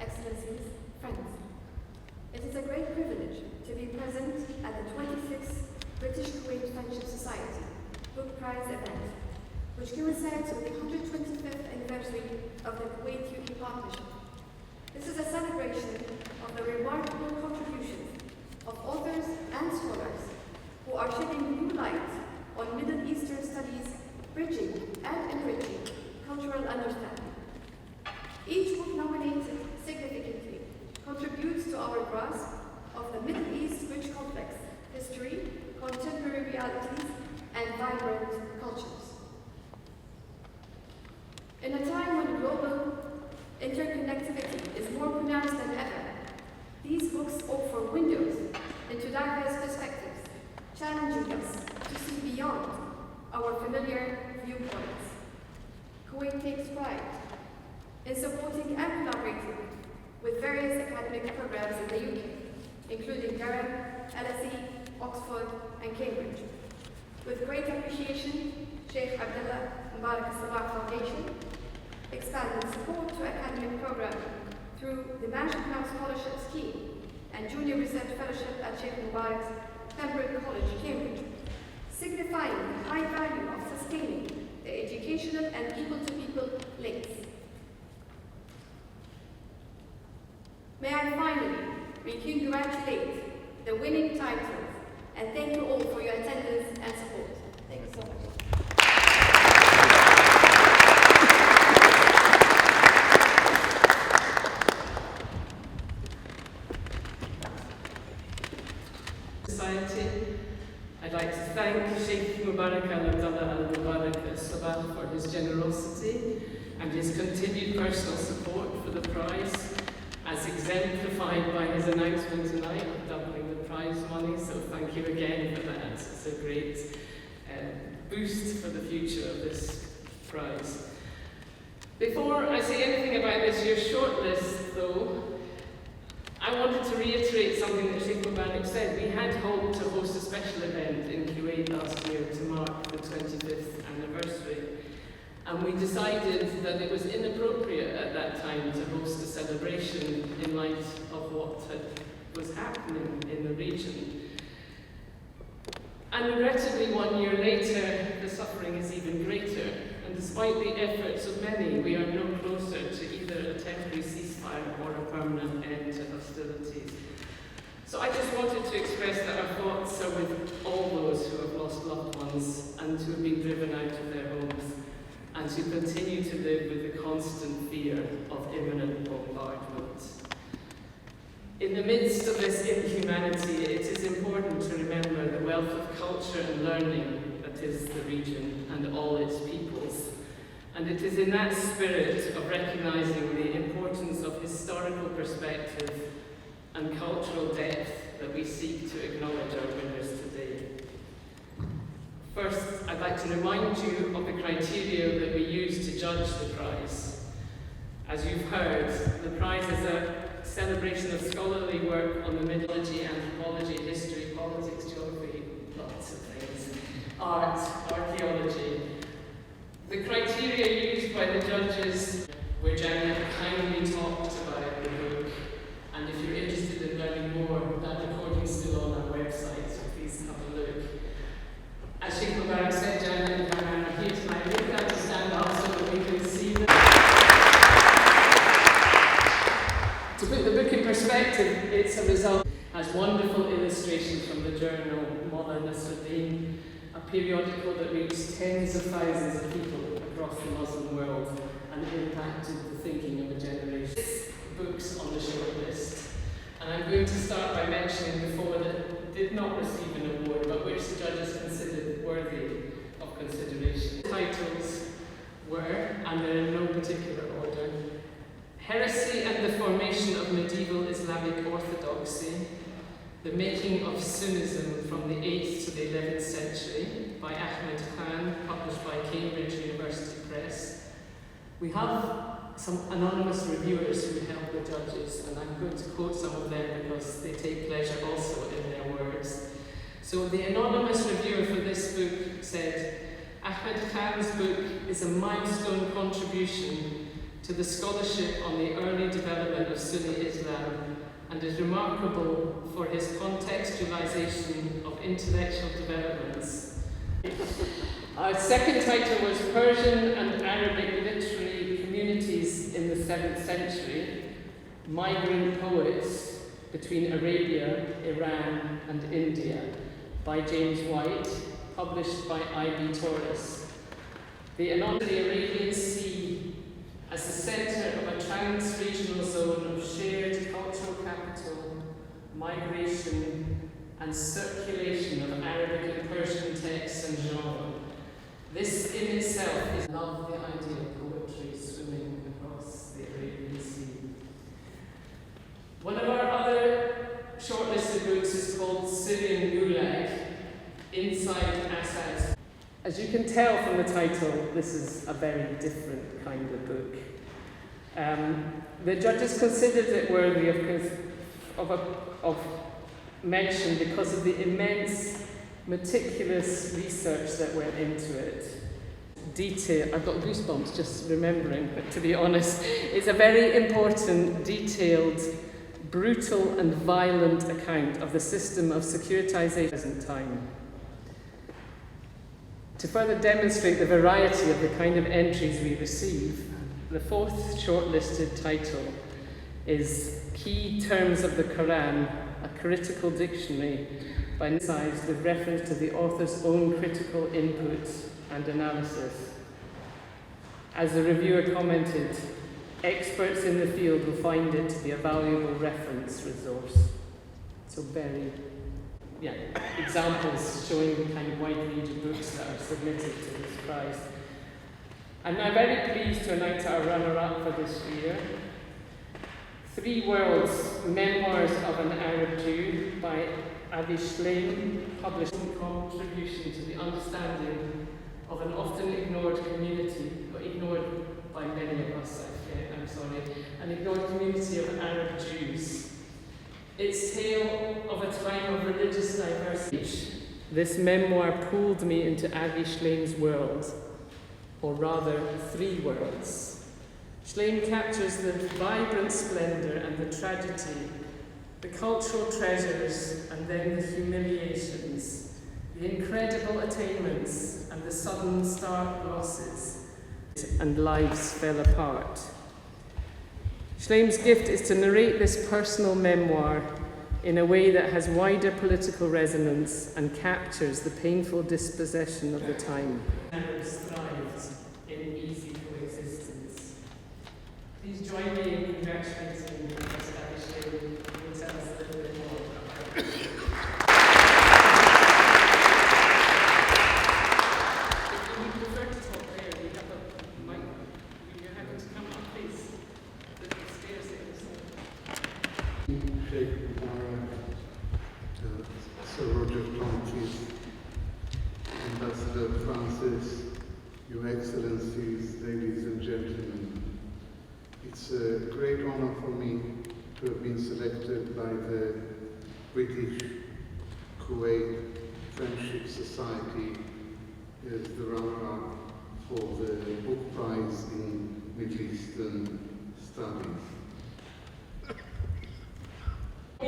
Excellencies, friends. It is a great privilege to be present at the 26th British Kuwait Friendship Society Book Prize event, which coincides with the 125th anniversary of the Kuwait-UK partnership. This is a celebration of the remarkable contributions of authors and scholars who are shedding new light on Middle Eastern studies, bridging and enriching cultural understanding. Each book nominated significantly contributes to our grasp of the Middle East's rich complex history, contemporary realities, and vibrant cultures. In a time when global interconnectivity is more pronounced than ever, these books offer windows into diverse perspectives, challenging us to see beyond our familiar viewpoints. Kuwait takes pride in supporting and collaborating with various academic programs in the UK, including Durham, LSE, Oxford, and Cambridge. With great appreciation, Sheikh Abdullah Mubarak Al-Sabah Foundation expanded support to academic programming through the Mansion House Scholarship Scheme and Junior Research Fellowship at Sheikh Mubarak's Pembroke College, Cambridge, signifying the high value of sustaining the educational and people-to-people links. May I finally congratulate the winning titles and thank you all for your attendance and support. Thank you so much. Society. I'd like to thank Sheikh Mubarak Al-Abdullah Al-Mubarak Al-Sabah for his generosity and his continued personal support for the prize, as exemplified by his announcement tonight of doubling the prize money. So thank you again for that. It's a great boost for the future of this prize. Before I say anything about this year's shortlist, though, I wanted to reiterate something that Sheikh Mubarak said. We had hoped to host a special event in Kuwait last year to mark the 25th anniversary. And we decided that it was inappropriate at that time to host a celebration in light of what was happening in the region. And regrettably, 1 year later, the suffering is even greater. And despite the efforts of many, we are no closer to either a temporary ceasefire or a permanent end to hostilities. So I just wanted to express that our thoughts are with all those who have lost loved ones and who have been driven out of their homes, and to continue to live with the constant fear of imminent bombardment. In the midst of this inhumanity, it is important to remember the wealth of culture and learning that is the region and all its peoples. And it is in that spirit of recognizing the importance of historical perspective and cultural depth that we seek to acknowledge our winners today. First, I'd like to remind you of the criteria that we use to judge the prize. As you've heard, the prize is a celebration of scholarly work on the mythology, anthropology, history, politics, geography, lots of things, art, archaeology. The criteria used by the judges, where Janet kindly talked about the book, and if you're interested in learning more, that recording is still on our website, so please have a look. As Sheikh Mubarak said, Janet and Cameron are here tonight. We're glad to stand up so that we can see them. To put the book in perspective, it's a result has wonderful illustrations from the journal Mawla Nasruddin, a periodical that reached tens of thousands of people across the Muslim world and impacted the thinking of a generation. 6 books on the shortlist, and I'm going to start by mentioning the 4 that did not receive an award, but which the judges considered worthy of consideration. The titles were, and they're in no particular order, Heresy and the Formation of Medieval Islamic Orthodoxy, The Making of Sunnism from the 8th to the 11th Century by Ahmed Khan, published by Cambridge University Press. We have some anonymous reviewers who help the judges, and I'm going to quote some of them because they take pleasure also in their words. So the anonymous reviewer for this book said, Ahmed Khan's book is a milestone contribution to the scholarship on the early development of Sunni Islam and is remarkable for his contextualization of intellectual developments. Our second title was Persian and Arabic Literary Communities in the 7th Century, Migrant Poets Between Arabia, Iran and India, by James White, published by I.B. Torres. The Arabian Sea as the centre of a trans-regional zone of shared cultural capital, migration and circulation of Arabic and Persian texts and genre. This in itself is love the idea of poetry swimming across the Arabian Sea. One of our other shortlisted books is called Syrian Gulag, Inside Assad. As you can tell from the title, this is a very different kind of book. The judges considered it worthy of mention because of the immense, meticulous research that went into it. Detail, I've got goosebumps just remembering, but to be honest, it's a very important, detailed, brutal and violent account of the system of securitization in time. To further demonstrate the variety of the kind of entries we receive, the fourth shortlisted title is Key Terms of the Quran, a critical dictionary by Nisai's with reference to the author's own critical input and analysis. As the reviewer commented, experts in the field will find it to be a valuable reference resource. So examples showing the kind of wide range of books that are submitted to this prize. I'm now very pleased to announce our runner-up for this year. 3 Worlds, Memoirs of an Arab Jew by Avi Shleim, published in contribution to the understanding of an often ignored community, or ignored by many of us, an ignored community of Arab Jews. Its tale of a time of religious diversity. This memoir pulled me into Avi Shleim's world, or rather 3 worlds. Shleim captures the vibrant splendour and the tragedy, the cultural treasures and then the humiliations, the incredible attainments and the sudden stark losses, and lives fell apart. Shleim's gift is to narrate this personal memoir in a way that has wider political resonance and captures the painful dispossession of the time. Arabs thrived in easy coexistence. Please join me in congratulating Professor Avi Shleim, who will tell us a little bit more about her. If you would prefer to talk there, we have a mic. You're happy to come up, please. The stairs there. Sheikh Mubarak, Sir Roger Tompkins, Ambassador Francis, Your Excellencies, ladies and gentlemen. It's a great honor for me to have been selected by the British Kuwait Friendship Society as the runner-up for the book prize in Middle Eastern Studies. We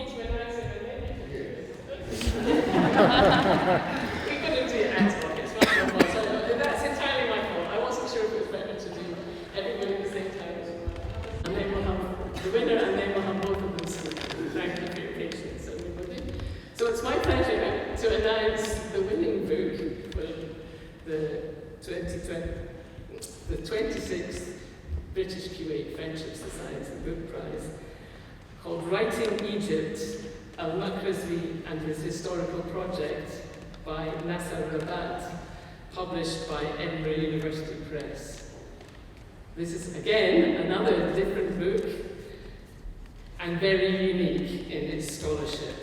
couldn't do it ad hoc, it's not your fault. So that's entirely my fault. I wasn't sure if it was better to do everybody at the same time as well. And then we'll have the winner and then we'll have both of them. So thank you for your patience, everybody. So it's my pleasure to announce the winning book for the 26th British Kuwait Friendship Society Book Prize, called Writing Egypt, Al-Makhrizi and His Historical Project by Nasser Rabat, published by Edinburgh University Press. This is, again, another different book and very unique in its scholarship.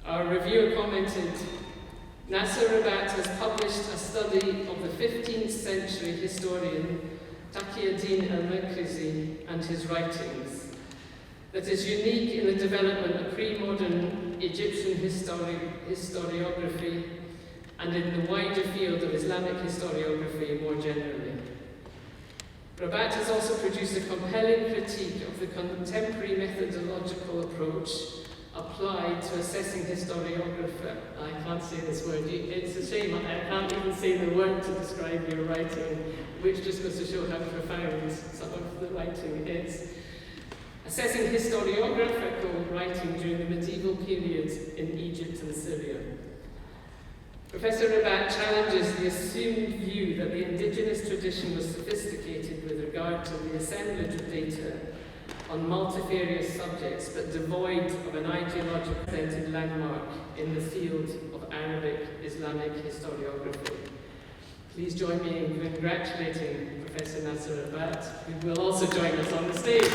Our reviewer commented, Nasser Rabat has published a study of the 15th century historian Taqiyuddin al-Makhrizi and his writings that is unique in the development of pre-modern Egyptian historiography and in the wider field of Islamic historiography more generally. Rabat has also produced a compelling critique of the contemporary methodological approach applied to assessing historiography. I can't say this word. It's a shame I can't even say the word to describe your writing, which just goes to show how profound some of the writing is. Assessing historiographical writing during the medieval period in Egypt and Syria. Professor Rabat challenges the assumed view that the indigenous tradition was sophisticated with regard to the assemblage of data on multifarious subjects, but devoid of an ideologically presented landmark in the field of Arabic Islamic historiography. Please join me in congratulating Professor Nasser Rabat, who will also join us on the stage.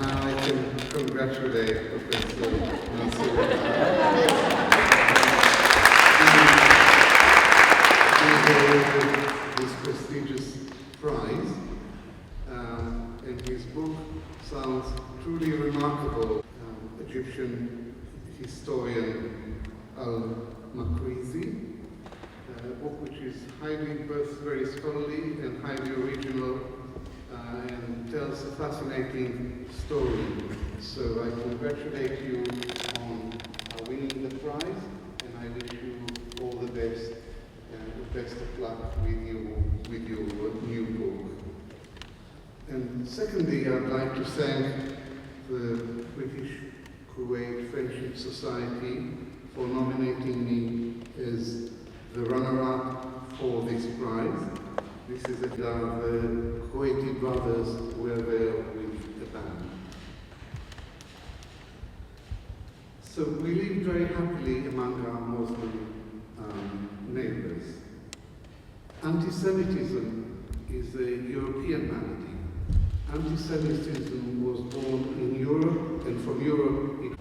Now I can congratulate Professor Nasser He this prestigious prize, and his book sounds truly remarkable. Egyptian historian Al-Makrizi, a book which is both very scholarly and highly original, and tells a fascinating story. So I congratulate you on winning the prize, and I wish you all the best and the best of luck with your new book. And secondly, I'd like to thank the British Kuwait Friendship Society for nominating me as the runner-up for this prize. This is the Kuwaiti brothers were there with the band. So we live very happily among our Muslim neighbors. Anti-Semitism is a European malady. Anti-Semitism was born in Europe, and from Europe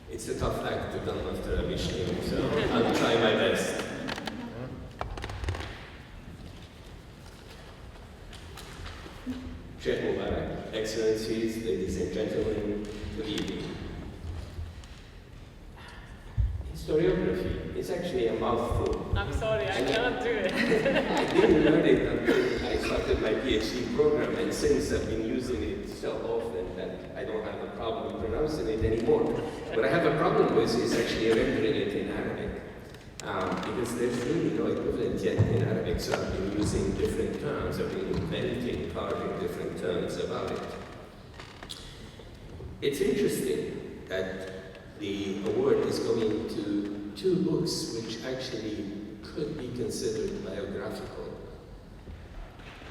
It's a tough act to come after a Mishnah, so I'll try my best. Sheikh Mubarak, Excellencies, ladies and gentlemen, good evening. Historiography is actually a mouthful. I'm sorry, I cannot do it. I didn't learn it until I started my PhD program, and since I've been using it so often that I don't have a problem with pronouncing it anymore. What I have a problem with is actually rendering it in Arabic, because there's really no equivalent yet in Arabic, so I've been using different terms, I've been inventing, carving different terms about it. It's interesting that the award is going to two books which actually could be considered biographical.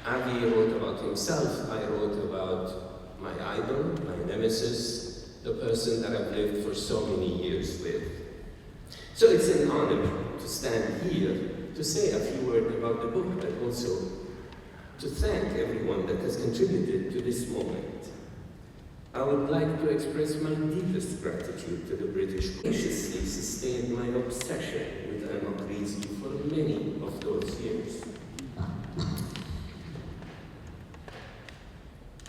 Avi wrote about himself, I wrote about my idol, my nemesis, the person that I've lived for so many years with. So it's an honor to stand here to say a few words about the book, but also to thank everyone that has contributed to this moment. I would like to express my deepest gratitude to the British who graciously sustained my obsession with Al-Makrizi for many of those years.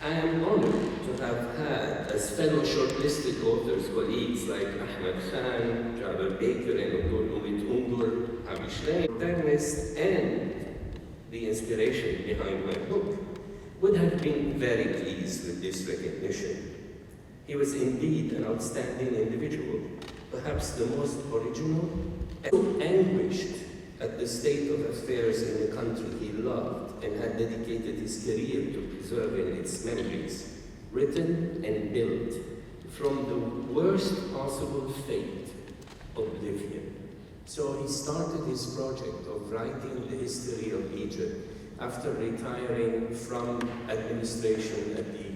I am honored to have had as fellow shortlisted authors colleagues like Ahmed Khan, Jabir Baker, and Umit Ungur, Abi Shleim, Ernest, and the inspiration behind my book, would have been very pleased with this recognition. He was indeed an outstanding individual, perhaps the most original, and so anguished at the state of affairs in the country he loved and had dedicated his career to preserving its memories, written and built from the worst possible fate, oblivion. So he started his project of writing the history of Egypt after retiring from administration at the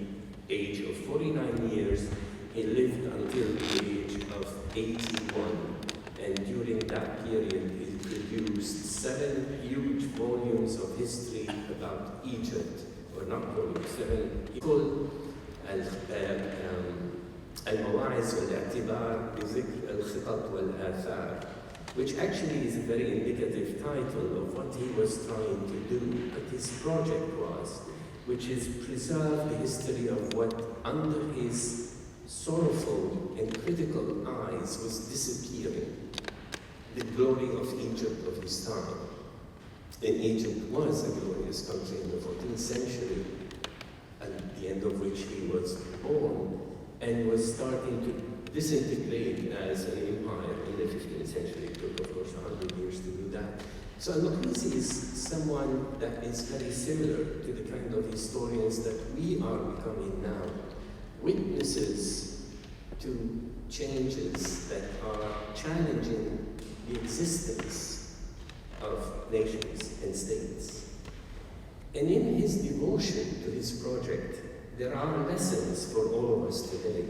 age of 49 years. He lived until the age of 81, and during that period he produced 7 huge volumes of history about Egypt, or not volumes, 7 equal المواعظ والاعتبار بذكر الخطط والآثار, which actually is a very indicative title of what he was trying to do, but his project was, which is preserve the history of what under his sorrowful and critical eyes was disappearing, the glory of Egypt of his time. And Egypt was a glorious country in the 14th century, at the end of which he was born, and was starting to disintegrate as an empire in the 15th century. It took, of course, 100 years to do that. So Al-Maqrizi is someone that is very similar to the kind of historians that we are becoming now, witnesses to changes that are challenging the existence of nations and states. And in his devotion to his project, there are lessons for all of us today,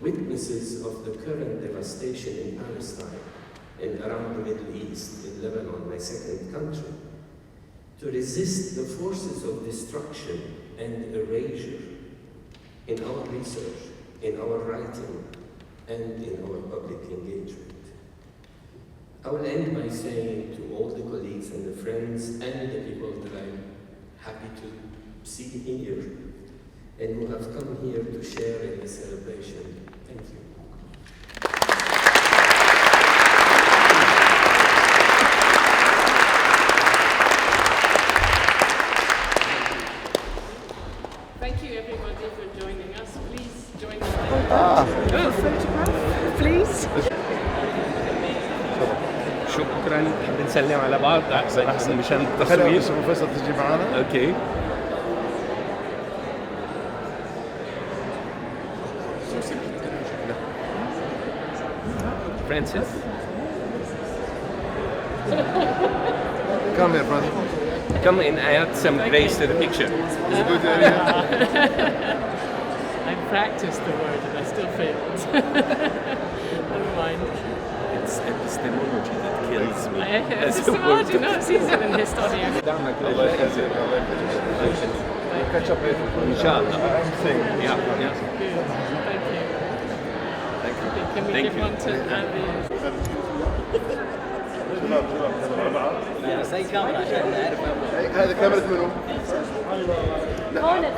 witnesses of the current devastation in Palestine and around the Middle East, in Lebanon, my second country, to resist the forces of destruction and erasure in our research, in our writing, and in our public engagement. I will end by saying to all the colleagues and the friends and the people that I'm happy to see here and who have come here to share in the celebration, thank you. Thank you everybody for joining us. Please join us. Photograph, please. شكرا. نحب نسلم على بعض احسن مشان التصوير. فيصل تجي معنا. اوكي. Francis. Come here, brother. Come and add some grace to the picture. It's a good area. I practiced the word and I still failed. Never mind. It's epistemology that kills me. Epistemology, no, it's easier than history. الله يخليك الله يخليك. Catch up later. إن شاء الله. Good. Yeah. Thank you. Can we Thank give you. one to Abby? زي كاميرا عشان نعرف هذه كاميرا منو؟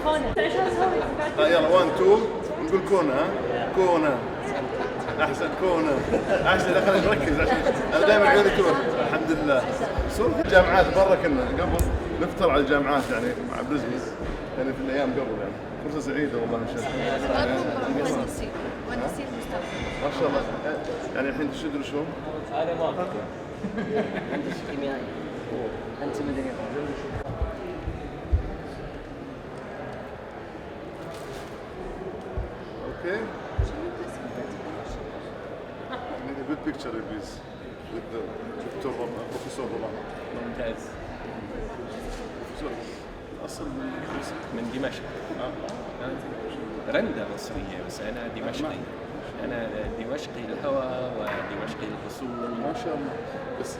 كونا يلا 1 2 نقول كونا ها؟ كونا احسن كونا احسن خلينا نركز عشان انا دائما عيوني كور الحمد لله. الجامعات برا كنا قبل نفطر على الجامعات يعني مع بزنس يعني في الايام قبل يعني فرصه سعيده والله ان شاء الله. مهندسين المستقبل. ما شاء الله يعني الحين تدرسون؟ انا ما افكر مهندس كيميائي انت مدني Okay. Made a good picture of this with the Professor Roman. ممتاز. Professor أصل من دمشق. رندا مصرية بس أنا دمشقي. أنا دمشقي الهوى ودمشقي الأصول. ما شاء الله بس